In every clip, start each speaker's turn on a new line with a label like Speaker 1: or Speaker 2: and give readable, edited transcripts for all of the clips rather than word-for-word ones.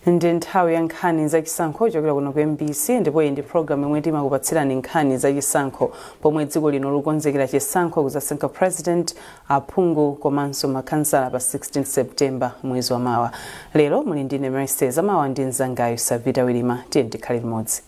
Speaker 1: Ndi nthawi ya nkhani za Chisankho chokera kuno ku MBC ndipo iyi ndi program imwe timakupatsirani nkhani za Chisankho pomwe dziko lino likonzekera chisankho kusasankha president, aphungu komanso makhansala pa 16 September mwezi wa mawa. Lero muli ndine Mercedes amawa ndi mzangayo Savita Wilima tiye tikhale limodzi.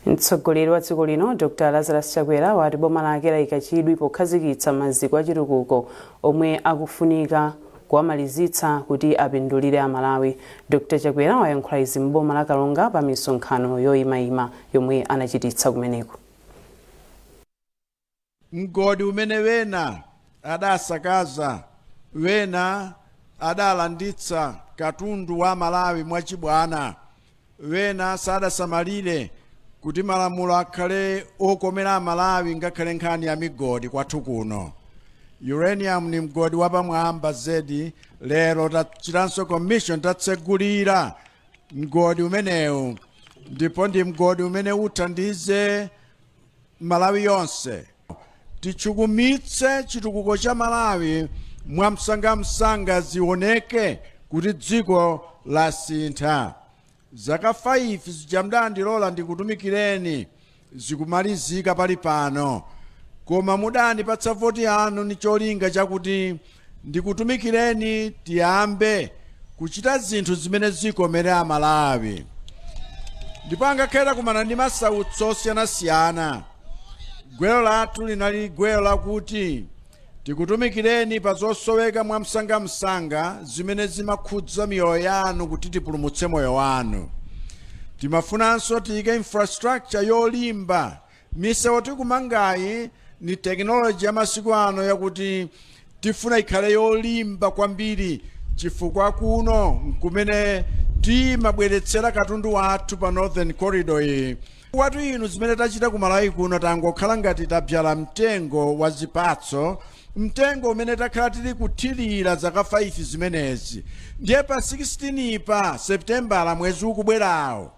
Speaker 1: Mtsogoleri wa dziko lino Dr. Lazarus Chakwera wati boma lake layika chidwi pokhazikitsa maziko achitukuko omwe akufunika kuwamalizitsa kuti apindulire a Malawi. Dr. Chakwera wayankhula izi m'boma la Karonga pa misonkhano yoyimayima yomwe anachititsa kumeneko.
Speaker 2: Mgodi umene wena adasakaza, wena adalanditsa katundu wa Malawi mwachibwana, wena sadasamalire kuti malamulo akhale okomera Malawi ngakhale nkhani ya migodi kwathu kuno. Uranium ni mgodi wapamwamba zedi. Lero tachitanso commission tatsegulira mgodi umenewu, ndipo ndi mgodi umene uthandize Malawi yonse. Tichukumitse chitukuko cha Malawi mwamsangamsanga zioneke kuti dziko lasintha. Zaka 5 zijamdandilola ndikutumikireni zikumalizika pali pano, koma mudandipatsa voti anu ni cholinga chakuti ndikutumikireni tiyambe kuchita zinthu zimene zikomera Malawi. Ndipo angakhera kumana ndi masautso osiyanasiyana, gwero lathu linali gwero lakuti tikutumikireni pa zosoweka mwamsangamsanga zimene zimakhudza miyoyo yanu kuti tipulumutse moyo wanu. Timafunanso tiyike infrastructure yolimba. Misewu tikumangayi ni technology ya masiku ano yakuti tifuna ikhale yolimba kwambiri, chifukwa kuno kumene timabweretsera katundu wathu pa Northern Corridor iyi. Watu inu zimene tachita ku Malawi kuno tangokhala ngati tabyala mtengo wa zipatso, mtengo umene takhala tili kuthirira zaka 5 zimenezi. Ndiye pa 16 pa September mwezi ukubwerawo,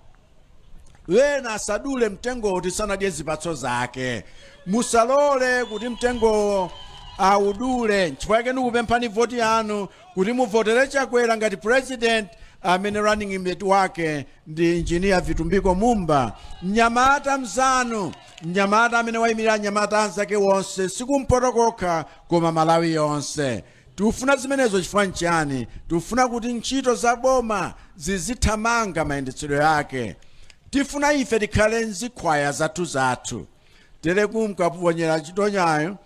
Speaker 2: wena asadule mtengo tisanadye zipatso zake. Musalole kuti mtengo audule. Chifukwa chake ndikupemphani voti yanu kuti muvotere Chakwera ngati president, amene running mate wake ndi engineer Vitumbiko Mumba, mnyamata mzanu, mnyamata amene wayimirira mnyamata anzake wonse sikumpoto kokha koma Malawi yonse. Tufuna zimenezo chifukwa nchani? Tufuna kuti ntchito za boma zizithamanga mayendetsedwe yake. Tifuna ife tikhale nzikhwaya zathu. Tere kumkaponyera chitonyayo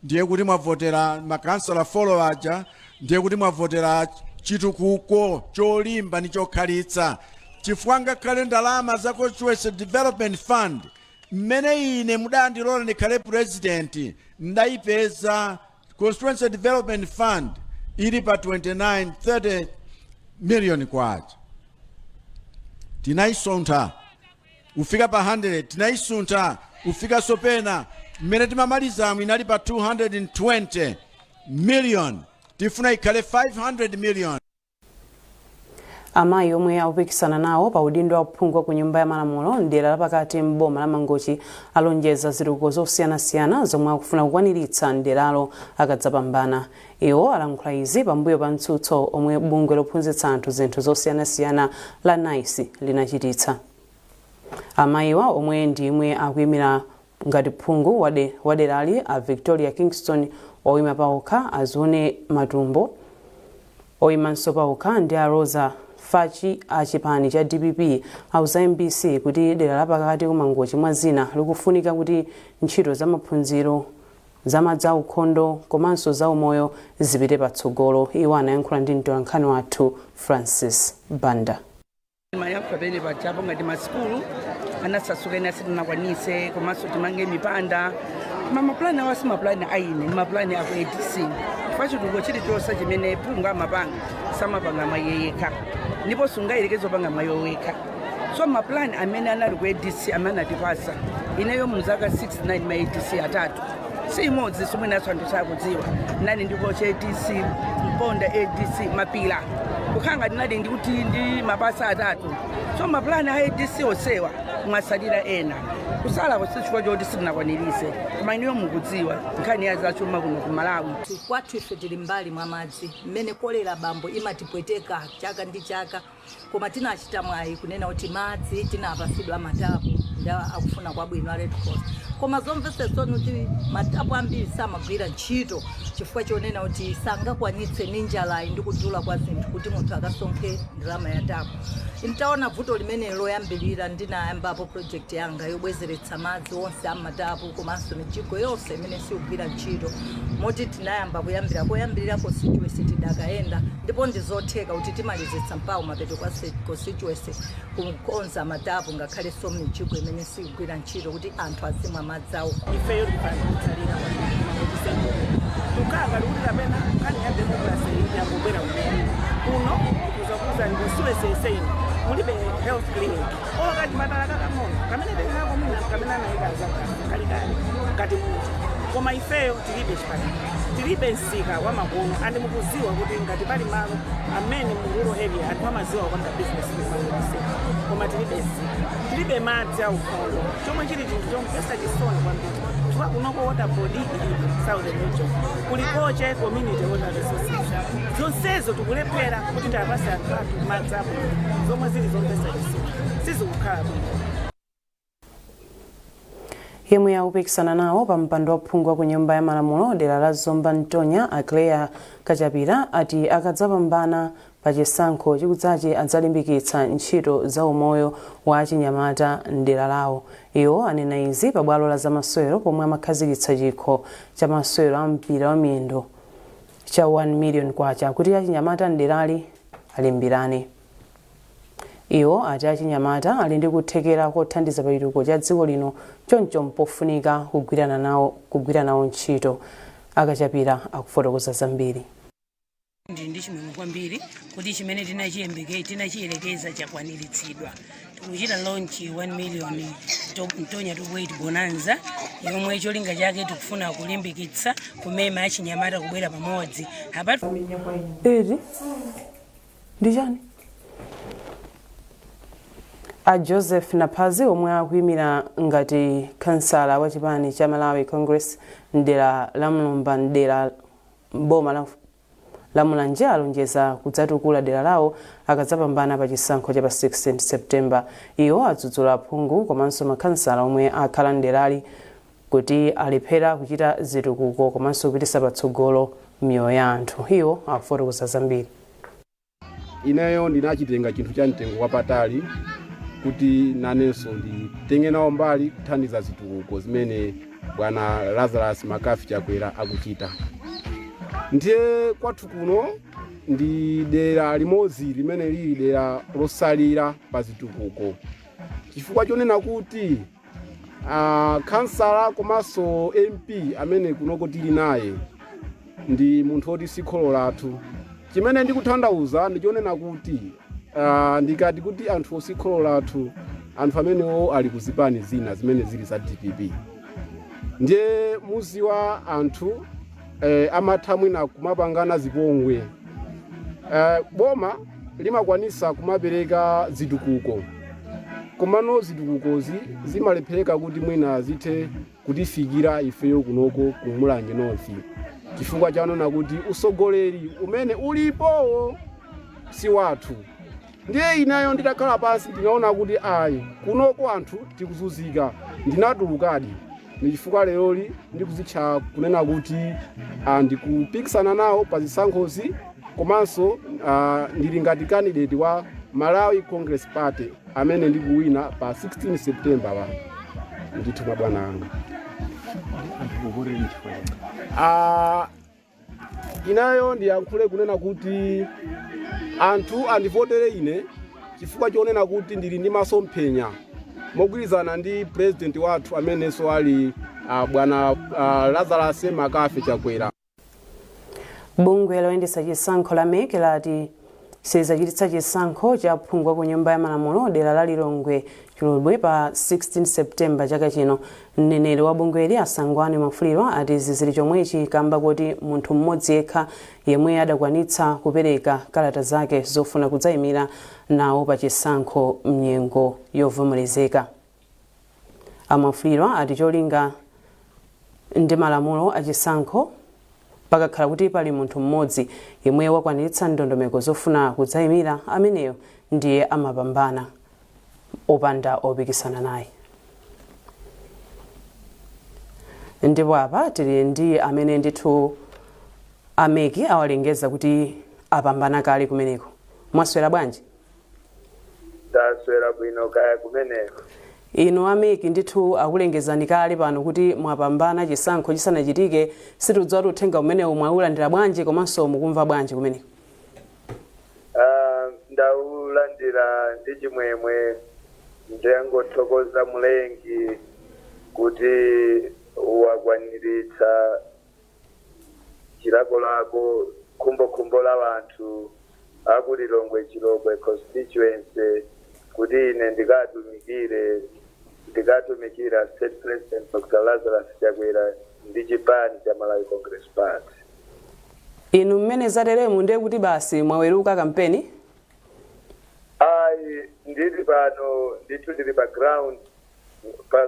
Speaker 2: ndiye kuti mwavotera makansala followaja, ndiye kuti mwavotera chitukuko cholimba ni chokhalitsa. Chifukwa ngakhale ndalama za Constituency Development Fund mmene ine mudandilola ndikhale president ndayipeza Constituency Development Fund ili pa 29-30 million kwacha. Tinaisunta ufika pa 100, tinaisunta ufika sopena mmene timamalizamu inali pa 220 million. Tifuna ikhale 500 million.
Speaker 1: Amayi omwe akupikisana nawo pa udindo wa phungu ku nyumba ya malamulo ndera lapakati m'boma la Mangochi alonjeza zitukuko zosiyanasiyana zomwe akufuna kukwaniritsa nderalo akadzapambana. Iwo alankhula izi pambuyo pa mtsutso omwe bungwe lophunzitsa anthu zinthu zosiyanasiyana la NICE linachititsa. Amayiwa omwe ndimwe akuyimira ngati phungu waderali a Victoria Kingston oyima paokha, Azune Matumbo oyimanso paokha ndi a Rosa Fachi a chipani cha DPP auza MBC kuti dera lapakati ku Mangochi mwa zina likufunika kuti ntchito za maphunziro, zamadzi aukhondo komanso za umoyo zipite patsogolo. Iwo anayankhula ndi mtolankhani wathu Francis Banda.
Speaker 3: Mayankho bene bajabo ngati masikulu anasasuka ina sitinakwanise komanso timange mipanda. Mapulani awasi mapulani aine mapulani aku ADC. Pachitukuko chilichonse chimene phungu amapanga samapanga mayeyeka, ndipo sungayikezo panga mayoweka. So mapulani amene anali ku ADC amene atipasa ineyo muzaka 69 ma ADC atatu si imodzi somwe naso anthu sakudziwa nani ndiko cha ADC mponda ADC mapila kukhanga ndinali ndikuti ndi mabasa atatu so mapulani a ADC osewa mwasalira ena kusala kwasichikwa choti sitinakwanilise koma iniyo mukudziwa nkhani ya zachuma kuno ku Malawi
Speaker 4: kwathu ife tili mbali mwa madzi mmene kolera bambo imatipweteka chaka ndi chaka koma tinachita mwayi kunena kuti madzi tinapasidwa matapu nda akufuna kwabwino a Red Cross koma zomvetsetsa kuti matapu ambiri samagwira ntchito chifukwa chonena kuti sangakwanitse ninjalayi ndi kudula kwa zinthu kuti munthu akasonkhe ndalama ya tapu. Ntaona vuto limene loyambirira ndinayambapo project yanga yobwezeretsa madzi onse amatapu komanso mijigo yonse imene sikugwira ntchito moti tinayamba kuyambirira constituency tidakaenda ndipo ndizotheka kuti timalizetsa mpaka mapeto kwa constituency kukonza matapu ngakhale so mijigo imene sikugwira ntchito kuti anthu azimwa madzi awo.
Speaker 5: Ifeyo tipanutsalira tukaka kuti kapena nkhani ya democracy yakubwera kuno kuzakuza ndisuweseseni mulibe health clinic okati matala kakamono kamene tekinako mina kamene anayikaza kalikali ngati muti koma ifeyo tilibe chipatala tilibe msika wa makono andi mukuziwa kuti ngati pali malo amene mu rural area anthu amaziwa kupanga business kumalonse koma tilibe msika tilibe madzi aukhondo chomwe chili chinthu chomupesa chisoni kwambiri chifukwa kunoko water body ilipo southern region kulikoche community water resources zonsezo tikulephera kuti tiyapase anthu athu madzi abwino zomwe zili zompesa chisoni sizikukhala bwino.
Speaker 1: Yemwe yakupikisana nawo pa mpando wa phungu wa ku nyumba ya malamulo dera la Zomba Ntonya Aclea Kachapira ati akadzapambana pa chisankho chikudzachi adzalimbikitsa ntchito za umoyo wa achinyamata ndera lawo. Iwo anena izi pa bwalo la zamasewero pomwe amakhazikitsa chikho cha masewero a mpira wa miyendo cha 1 million kwacha kuti achinyamata nderali alimbirane. Iwo ati achinyamata ali ndi kuthekera kothandiza pachitukuko cha dziko lino choncho mpofunika kugwira nawo ntchito. Akachapira akufotokoza zambiri.
Speaker 6: Ndi chimwemwe kwambiri kuti chimene tinachiyelekeza chakwaniritsidwa. Tikuchita launch 1 million Ntonya to Wait Bonanza yomwe cholinga chake tikufuna kulimbikitsa kumema achinyamata kubwera pamodzi.
Speaker 1: Ndijani? A Joseph Napazi omwe akuyimira ngati kansala wa chipani cha Malawi Congress ndera la Mulumba ndera boma la Mulanje alonjeza kudzatukula dera lawo akadzapambana pa chisankho cha pa 16 September. Iwo adzudzula phungu komanso makansala omwe akhala nderali kuti alephera kuchita zitukuko komanso kupititsa patsogolo miyoyo ya anthu. Iwo akufotokoza zambiri.
Speaker 7: Ineyo ndinachitenga chinthu cha mtengo wapatali kuti nanenso nditenge nawo mbali kuthandiza zitukuko zimene bwana Lazarus Makafi Chakwera akuchita. Ndiye kwathu kuno ndi dera limodzi limene lili dera losalira pa zitukuko. Chifukwa chonena kuti kansala komanso MP amene kunoko tili naye ndi munthu oti sikholo lathu. Chimene ndikutanthauza ndichonena kuti ndikati kuti anthu osikholo lathu anthu amenewo ali kuzipani zina zimene zili za DPP. Ndiye muziwa anthu amathamwina kumapangana zipongwe. Boma limakwanisa kumapereka zitukuko. Komano zitukukozi zimalephereka kuti mwina zithe kutifikira ifeyo kunoko kumulanje nofi. Chifukwa chanona kuti usogoleri umene ulipo si wathu. Ndiye inayo nditakhala pasi ndinaona kuti ayi kunoko anthu tikuzuzika ndinatulukadi. Ni chifukwa leroli ndikuzitcha kunena kuti ndikupikisana nawo pa zisankhozi komanso ndili ngati candidate wa Malawi Congress Party amene ndikuwina pa 16 September wa ndithu mabwana anga. Inayo ndiyankhule kunena kuti anthu andivotere ine chifukwa chonena kuti ndili ndi masomphenya mogwirizana ndi president wathu amenenso ali bwana Lazarus Makafi Chakwera.
Speaker 1: Bungwe loyendetsa chisankho la MEC lati sizachititsa chisankho cha phungu wa ku nyumba ya malamulo dera la Lilongwe Chilobwe pa 16 September chaka chino. Mneneri wa bungweli Asangwani Mafuliro ati zizili chomwechi kamba kuti munthu mmodzi yekha yemwe adakwanitsa kupereka kalata zake zofuna kudzayimira nawo pa chisankho mnyengo yovomerezeka. Amafuliro ati cholinga ndi malamulo a chisankho pakakhala kuti pali munthu mmodzi yemwe wakwanitsa ndondomeko zofuna kudzayimira, ameneyo ndiye amapambana opanda opikisana naye. Ndipo apa tili ndi amene ndithu ameki awalengeza kuti apambana kale kumeneko. Mwaswera bwanji?
Speaker 8: Taswera bwino kaya kumeneko.
Speaker 1: Ino ameki ndithu akulengezani kale pano kuti mwapambana chisankho chisanachitike, situdziwa uthenga umene mwaulandira bwanji komanso mukumva bwanji kumeneko.
Speaker 8: Ndaulandira ndi chimwemwe, ndangothokoza Mulengi kuti wakwaniritsa chilako khumbo la wanthu akuti Longwe Chilobwe constituency kuti ine ndikatumikira State President Dr. Lazarus Chakwera ndi chipani cha Malawi Congress Party.
Speaker 1: Inu mmene zateremu ndiye kuti basi mwaweruka kampeni?
Speaker 8: Ndili pano ndili background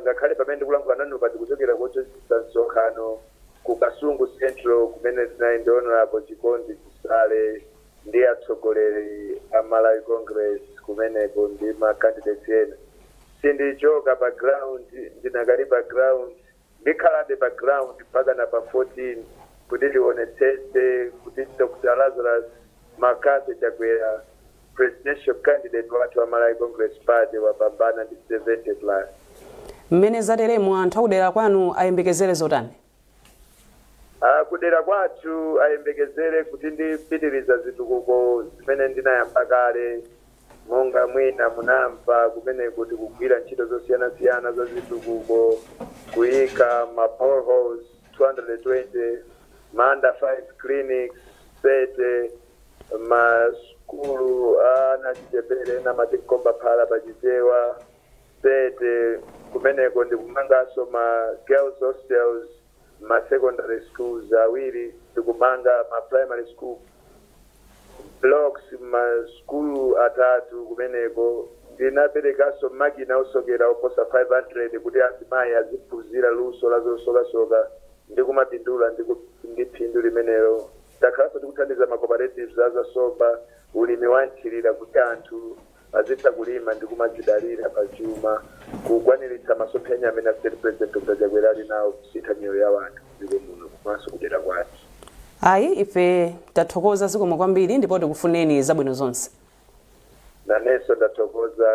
Speaker 8: ngakhale pamene ndikulankhula nanu pati kuchokera Chisankho ku Kasungu Central kumene tinayendeona apo Chikondi Chisale ndi atsogoleri a Malawi Congress kumeneko ndi ma candidates ena. Sindichoka background, ndinakali background, ndikhalabe background mpaka na pa 14 kuti ndionetsetse kuti Dr. Lazarus Makase Chakwera presidential candidate watu wa Malawi Congress Party wapambana ndi 70+.
Speaker 1: Mmene zateremu anthu akudera kwanu ayembekezere zotani?
Speaker 8: Kudera kwathu ayembekezere kuti ndipitiriza zitukuko zimene ndinayamba kale, monga mwina munamva kumene kuti kugwira ntchito zosiyana-siyana za zitukuko, kuyika ma boreholes 220, ma under 5 clinics 30, ma skulu anachichepere na matikomba phala pachichewa 30, kumeneko ndikumanganso ma girls hostels, ma secondary schools awiri, ndikumanga ma primary school blocks, ma skulu atatu kumeneko. Ndinaperekaso makina osokera oposa 500 kuti azimayi aziphunzira luso lazosokasoka ndikumapindula ndiphindu limenelo. Takhalanso tikuthandiza ma cooperatives azasopa ulimi wanthirira kuti anthu azitha kulima ndikumadzidalira pachuma kukwaniritsa masomphenya amene State President Dr. Chakwera ali nawo kusintha miyoyo ya wanthu dziko muno komanso kudera kwathu.
Speaker 1: Ayi, ife tathokoza zikomo kwambiri ndipo tikufuneni zabwino zonse.
Speaker 8: Nanenso ndathokoza,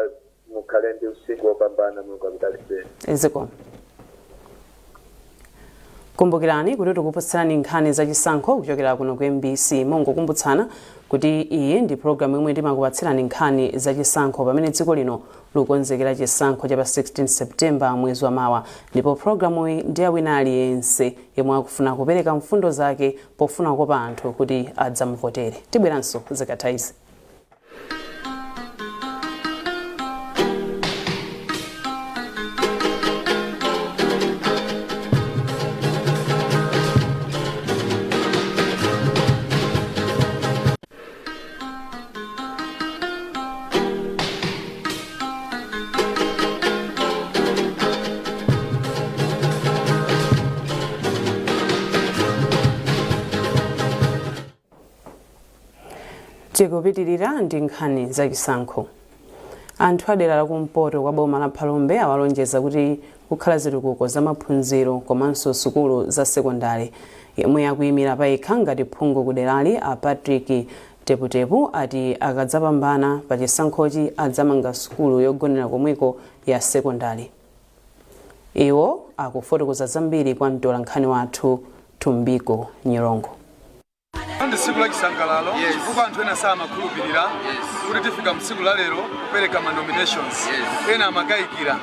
Speaker 8: mukhale ndi usiku wopambana mukabidaliseni.
Speaker 1: Zikomo. Kumbukirani kuti tikupatsirani nkhani za chisankho kuchokera kuno ku MBC. Mungokumbutsana kuti iyi ndi programu yomwe timakupatsirani nkhani za chisankho pamene dziko lino likukonzekera chisankho cha pa 16 September mwezi wa mawa, ndipo programu iyi ndi awina aliyense yemwe akufuna kupereka mfundo zake pofuna kukopa anthu kuti adzamuvotere. Tibweranso zikatha izi. Tikupitirira ndi nkhani za chisankho. Anthu adera la kumpoto kwa boma la Phalombe awalonjeza kuti kukhala zitukuko za maphunziro komanso sukulu za sekondari. Yemwe akuyimira payekha ngati phungu kuderali a Patrick Teputepu ati akadzapambana pa chisankhochi adzamanga sukulu yogonera komweko ya sekondari. Iwo akufotokoza zambiri kwa mtola nkhani wathu Tumbiko Nyirongo.
Speaker 9: Ndi siku la chisangalalo chifukwa anthu ena samakhulupirira kuti tifika msiku la lero kupereka ma nominations. Ena amakayikira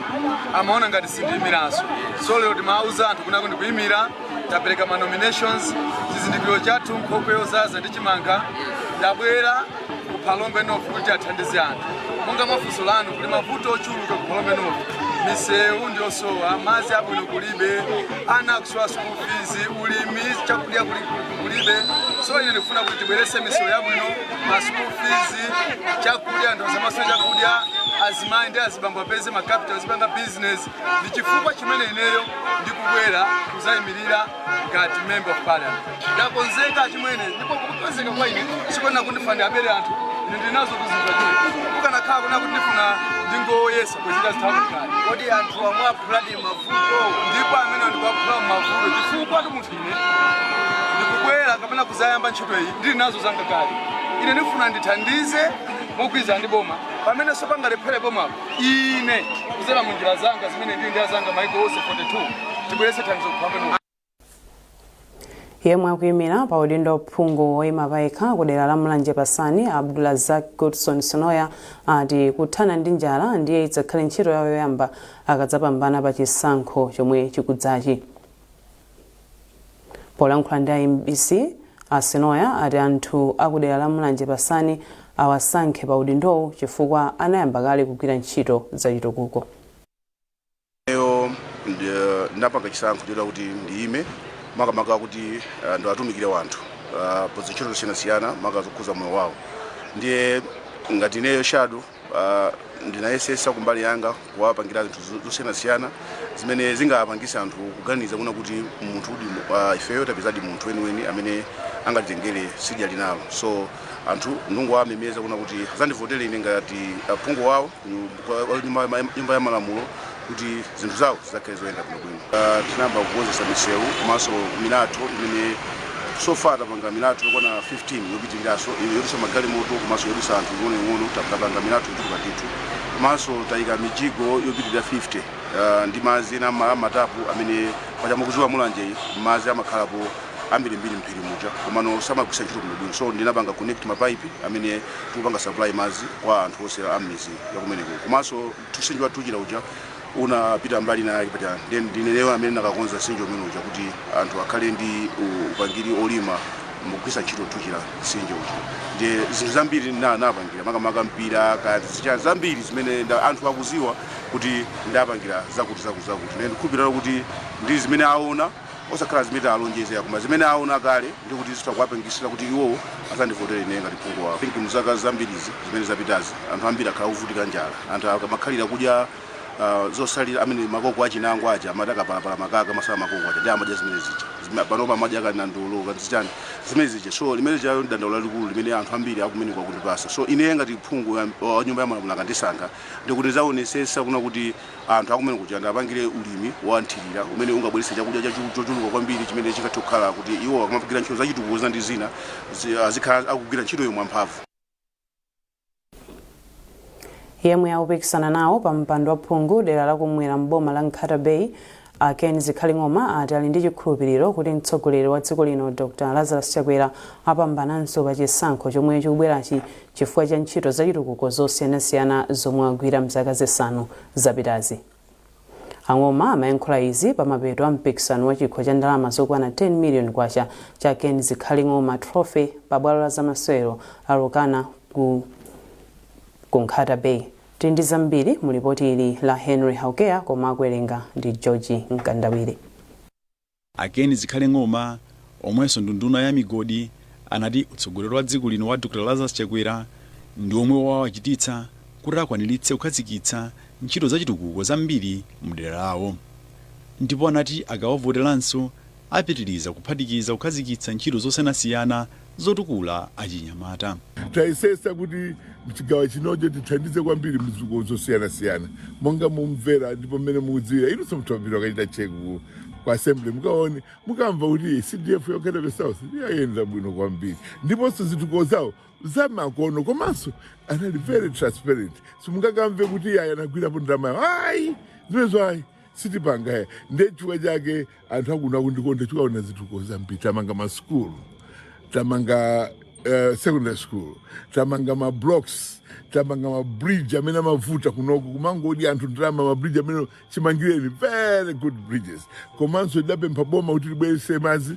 Speaker 9: amaona ngati sindiyimiranso, so lero timauza anthu kunako ndikuyimira, tapereka ma nominations. Chizindikiro chathu nkhokwe yozaza ndi chimanga ndabwera Palombe North kuti athandize anthu. Monga mafunso lanu kuti mavuto ochuluka ku Palombe North. Misewu ndiosowa, madzi abwino kulibe, ana akusowa school fees, ulimi chakudya kulibe. So ine ndifuna kuti tibweretse misewu yabwino, ma school fees, chakudya anthu asamasowe chakudya, azimayi ndi azibambo apeze ma capital azipanga business. Ndi chifukwa chimene ineyo ndikubwera kuzayimirira ngati member of parliament. Ndakonzeka chimene ndipo kukonzeka kwa ine sikona kundifanda abere anthu ndinazo kuzimva chimwe. Kukanakhala kuna kuti ndifuna ndingoyesa kuchita zithaukali.
Speaker 10: Kodi anthu amwe aphuladi mavuto
Speaker 9: ndipo amene ndikuphula mavuto chifukwa kuti munthu ine ndikubwera kapena kuzayamba ntchito iyi ndili nazo zanga kale. Ine ndifuna ndithandize mokwiza ndi boma pamene sopangalephera bomapo ine kuzera mu njira zanga zimene ndili ndi azanga maiko onse 42 tibweretse thandizo kupambana.
Speaker 1: Yemwe akuyimira pa udindo ophungu woyima payekha kudera la Mulanje Pasani Abdulazak Godson Sonoya ati kuthana ndi njala ndiye idzakhale ntchito yawo yoyamba akadzapambana pa chisankho chomwe chikudzachi. Polankhula ndi MBC Sonoya ati anthu akudera la Mulanje Pasani awasankhe pa udindowu chifukwa anayamba kale kugwira ntchito zachitukuko.
Speaker 11: Ndapanga chisankho choti kuti ndiyime makamaka kuti ndo atumikire wanthu pozitchito zosiyana maka zokhuza moyo wawo. Ndiye ngati ineyo Shadu ndinayesesa kumbali yanga kuwapangira zinthu zosiyana zimene zingapangisa anthu kuganiza kuna kuti munthu ifeyo tapezadi munthu weniweni amene angatitengere sidya linalo. So anthu ndingowamemeza kuna kuti azandivotera ine ngati aphungu wawo nyumba ya malamulo kuti zinthu zawo zizakhale zoyenda bwino. Tinayamba kukonzesa misewu komanso milatho imene sofa tapanga milatho yokwana 15 yopitiriraso yodusa magalimoto komanso yodusa anthu ng'ono tapanga milatho yochuluka ndithu. Komanso tayika mijigo yopitirira 50 ndi madzi ena matapu amene pachamukuziwa Mulanje madzi amakhalapo ambirimbiri mphiri muja komano samagwisa ntchito bwino. So ndinapanga connect mapipe amene tikupanga supply madzi kwa anthu onse ammizi yakumeneko. Komanso tusinjwa tuchira uja unapita mbali na akipata ndinenewa amene nakakonza sinjo umene uja kuti anthu akhale ndi upangiri olima mugwisa ntchito tuchira sinjo uja. Ndiye zinthu zambiri napangira makamaka mpira kazicha zambiri zimene anthu akuziwa kuti ndapangira zakuti. Ndiye ndikupirira kuti ndi zimene aona osakhala zimene alonjeza koma zimene aona kale ndi kuti zitakuwapangisira kuti iwo azandivotere ine ngati phungu wawo. Think muzaka zambirizi zimene zapitazi anthu ambiri akhala kuvutika njala, anthu amakhalira kudya zosalira amene makoko achinango aja amataka palapala makaka masala makoko aja amadya zimene zija panopa amadya kana ndolo kazichani zimene zija. So limene chayo dandaula likulu limene anthu ambiri akumene kwa kundipasa. So ine ngati phungu wa nyumba ya malamulo akandisankha ndikuti zaonesesa kuna kuti anthu akumene kuja ndapangire ulimi wanthirira umene ungabwerese chakudya chochuluka kwambiri chimene chikatokhala kuti iwo akamapikira ntchito zachitukuko ndi zina azikhala akugwira ntchito yomwe mphamvu.
Speaker 1: Yemwe akupikisana nawo pa mpando wa phungu dera lakumwera mboma la Nkhata Ken Zikhaling'oma ati ali ndi chikhulupiriro kuti mtsogoleri wa dziko lino Dr. Lazarus Chakwera apambananso pa chisankho chomwe chikubwerachi chifukwa cha ntchito zachitukuko zosiyanasiyana zomwe agwira mzaka zisanu zapitazi. Ang'oma amayankhula izi pa mapeto a mpikisano wa chikho cha ndalama zokwana 10 million kwacha cha Ken Zikhaling'oma Trophy pa bwalo la zamasewero la Rukana ku Nkhata Bay. Tindi zambiri mu ripoti ili la Henry Haukea koma akuwerenga ndi George Nkandawire.
Speaker 12: Ken Zikhaling'oma omwenso nduna ya migodi anati utsogoleri wa dziko lino wa Dr. Lazarus Chakwera ndi omwe wawachititsa kuti akwaniritse kukhazikitsa ntchito zachitukuko zambiri mdera lawo. Ndipo anati akawavoteranso apitiriza kuphatikiza kukhazikitsa ntchito zosiyanasiyana zotukula achinyamata.
Speaker 13: Taisesa kuti mchigawo chinocho tithandize kwambiri mzitukuko zosiyanasiyana monga mumvera ndipo mmene mukudziwira inu somtambira akachita cheku kwa assembly mukaone mukamva kuti CDF yokhetha South yayenda bwino kwambiri ndiponso zitukuko zawo zamakono komanso anali very transparent. Simungakamve kuti yaya anagwirapo ndalama ayi zimezo ayi sitipanga ndechifukwa chake anthu akuna kundikonda chikaona zitukuko zambiri. Tamanga maskulu, tamanga secondary school, tamanga ma blocks, tamanga ma bridge amene amavuta kunoku kumangodi anthu ndalama ma bridge amene chimangireni very good bridges. Komanso idapempha boma kuti libwerese madzi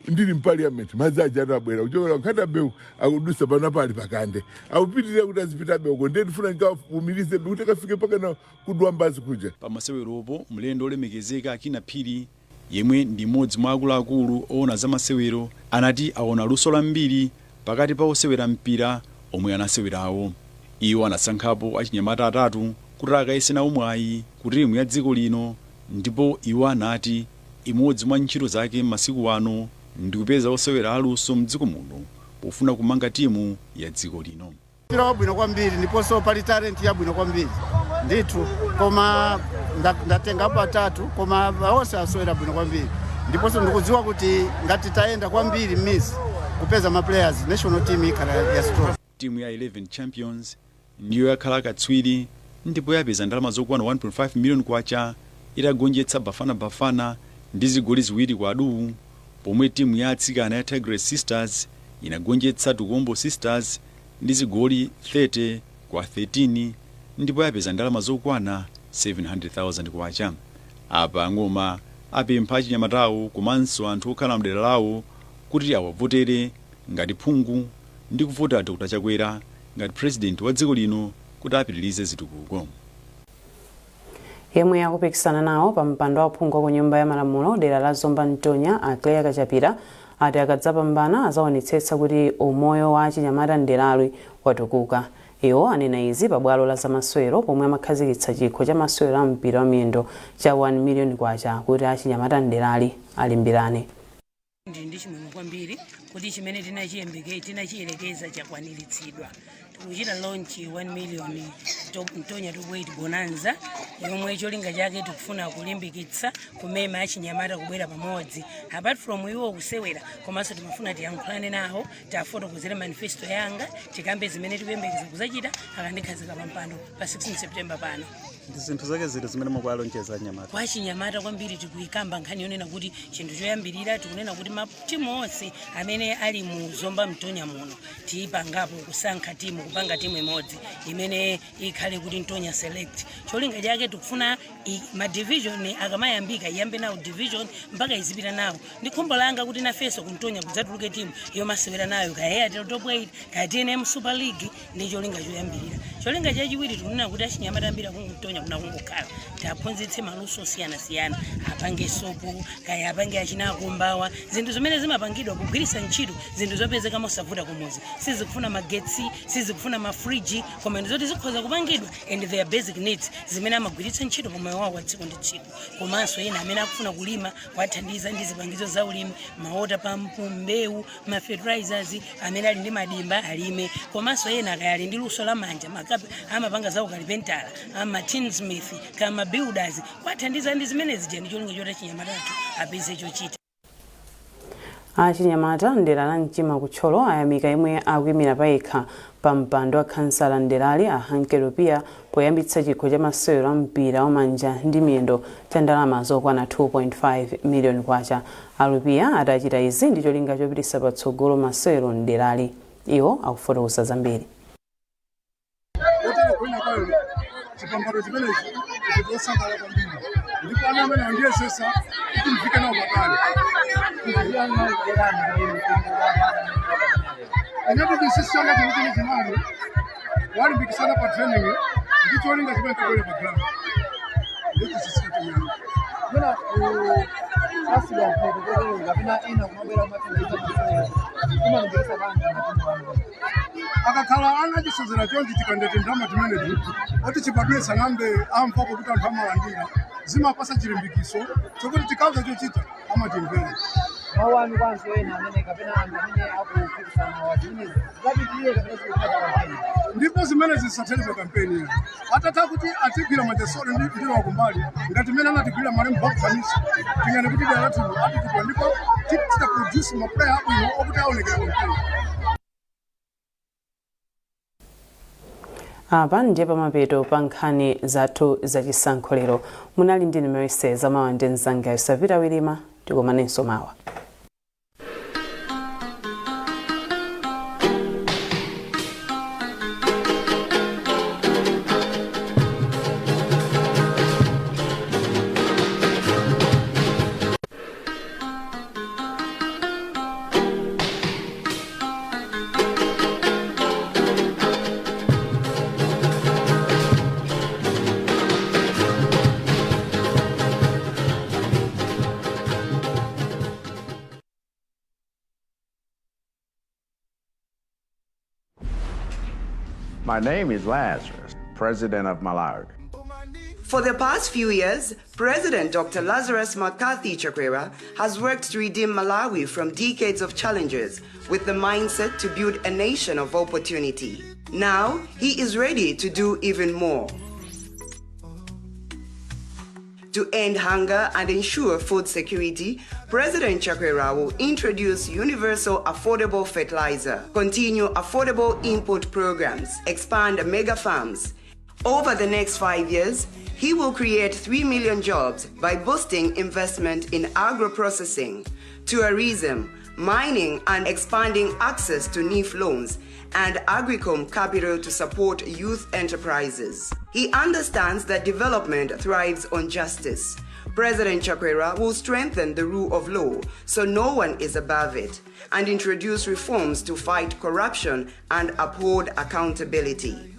Speaker 13: ndili mpaliamenti mazaji anabwera kuchokera nkhata bewu akudusa pano pali pakande akupitirira kuti azipita bewu ndiye ndifuna ndikavumirise kuti akafike pakana kudwa mbazi kuja
Speaker 12: pamaseweropo mlendo olemekezeka Akina Phiri yemwe ndi mmodzi mwa akuluakulu oona za masewero anati aona luso lambiri pakati pa osewera mpira omwe anasewerawo. Iwo anasankhapo achinyamata atatu kuti akayese nawo mwayi ku timu ya dziko lino, ndipo iwo anati imodzi mwa ntchito zake masiku ano ndi kupeza osewera aluso mdziko muno pofuna kumanga timu ya dziko lino.
Speaker 14: Mpira wabwino kwambiri ndiponso pali talent yabwino kwambiri ndithu, koma ndatengapo atatu koma onse asewera bwino kwambiri, ndiponso ndikudziwa kuti ngati taenda kwambiri m'mizi kupeza ma players national team ikhala ya strong.
Speaker 12: Timu ya 11 champions ndiyo yakhala katswiri ndipo yapeza ndalama zokwana 1.5 million kwacha itagonjetsa Bafana ndi zigoli ziwiri kwa adu, pomwe timu ya atsikana ya Tigres Sisters inagonjetsa Tukombo Sisters ndi zigoli 30 kwa 13 ndipo yapeza ndalama zokwana 700,000 kwacha. Apa ngoma apempha achinyamatawo komanso anthu okhala mdera lawo kuti awavotere ngati phungu ndi kuvota Dr. Chakwera ngati president wa dziko lino kuti apitirize zitukuko.
Speaker 1: Yemwe akupikisana nawo pa mpando wa phungu ku nyumba ya malamulo dera la Zomba Ntonya Akleya Kachapira ati akadzapambana azaonetsetsa kuti umoyo wa achinyamata nderali watukuka. Iwo anena izi pa bwalo la zamasewero pomwe amakhazikitsa chikho cha masewero a mpira wa miyendo cha 1 million kwacha kuti achinyamata nderali alimbirane.
Speaker 6: Ndi chimwemwe kwambiri kuti chimene tinachiyelekeza chakwaniritsidwa. Tikuchita launch 1 million Ntonya to wait bonanza yomwe cholinga chake tikufuna kulimbikitsa kumema achinyamata kubwera pamodzi. Apart from iwo kusewera komanso timafuna tiyankhulane nawo tafotokozera manifesto yanga tikambe zimene tikuyembekeza kuzachita akandikhazika pampando pa 16 September pano.
Speaker 15: Zinthu zake zili zimene mukwalonjeza anyamata
Speaker 6: kwa chinyamata kwambiri tikuyikamba nkhani yonena kuti chinthu choyambirira tikunena kuti matimu onse amene ali mu Zomba Ntonya muno tiyipangapo kusankha timu kupanga timu imodzi imene ikhale kuti Ntonya select. Cholinga chake tikufuna ma division akamayambika iyambe nawo division mpaka izipita nawo. Ndi khumbo langa kuti nafeso ku Ntonya kudzatuluke timu yomasewera nayo ka Airtel Top 8 ka TNM Super League ndi cholinga choyambirira. Cholinga chachiwiri tikunena kuti achinyamata ambira ku Ntonya kuna kungokhala taphunzitse maluso siyana apange sopo kaya apange achinakumbawa zinthu zimene zimapangidwa kugwiritsa ntchito zinthu zopezeka mosavuta kumuzi. Sizikufuna magetsi, sizikufuna mafriji, koma ndizoti zikhoza kupangidwa and their basic needs zimene amagwiritsa ntchito pomoyo wawo wa tsiku ndi tsiku. Komanso ena amene akufuna kulima kwathandiza ndi zipangizo za ulimi, maota pampu, mbewu, ma fertilizers amene ali ndi madimba alime. Komanso ena akali ndi luso la manja makapi amapanga za ukalipentala ama tinsmith kama builders kwathandiza ndi zimene zija ndi cholinga choti chinyamata apeze chochita.
Speaker 1: Achinyamata ndera la Mchima Kutcholo ayamika yemwe akuyimira payekha pa mpando wa khansala nderali a Hankelopia poyambitsa chikho cha masewero a mpira wamanja ndi miyendo cha ndalama zokwana 2.5 million kwacha. Alupia adachita izi ndi cholinga chopititsa patsogolo masewero nderali. Iwo akufotokoza zambiri.
Speaker 16: Chipambano chimenechi chikusangalala kwambiri ndipo ana amene andiyesesa kuti mfike nawo patali enyepo chisisanga chimene chinali walimbikisana pa training ndi cholinga chimene tikole pa ground ndi chisisika chimene
Speaker 17: Mena asili ya kutokeleza ngapina ina kumabera matendo kuma ndikesa banga
Speaker 16: akakhala anachisozera chonchi chikandete ndalama timene oti chipadwe sanambe amfoko kuti anthu amalandira zimapasa chilimbikiso chokuti tikauza chochita amatimvera
Speaker 17: mawanu kwanso ena amene kapena anthu amene akupikisana wadini zapitirire kapena zikupata
Speaker 16: ndipo zimene zisatheleza kampeni atatha kuti atigwira majasole ndilo wakumbali ngati mene anatigwira malembo akufanisa tingane kuti dayatimu atitigwa ndipo tita produce maplayer abwino okuti aonekera kampeni.
Speaker 1: Apa ndiye pamapeto pa nkhani zathu za Chisankho lero. Munali ndine Marise zamawa ndi mzanga Yusavita Wilima tikomanenso mawa.
Speaker 18: My name is Lazarus, President of Malawi.
Speaker 19: For the past few years, President Dr. Lazarus McCarthy Chakwera has worked to redeem Malawi from decades of challenges with the mindset to build a nation of opportunity. Now, he is ready to do even more. To end hunger and ensure food security, President Chakwera will introduce universal affordable fertilizer, continue affordable import programs, expand mega farms. Over the next 5 years, he will create 3 million jobs by boosting investment in agro-processing, tourism, mining and expanding access to NIF loans and Agricom capital to support youth enterprises. He understands that development thrives on justice. President Chakwera will strengthen the rule of law so no one is above it and introduce reforms to fight corruption and uphold accountability.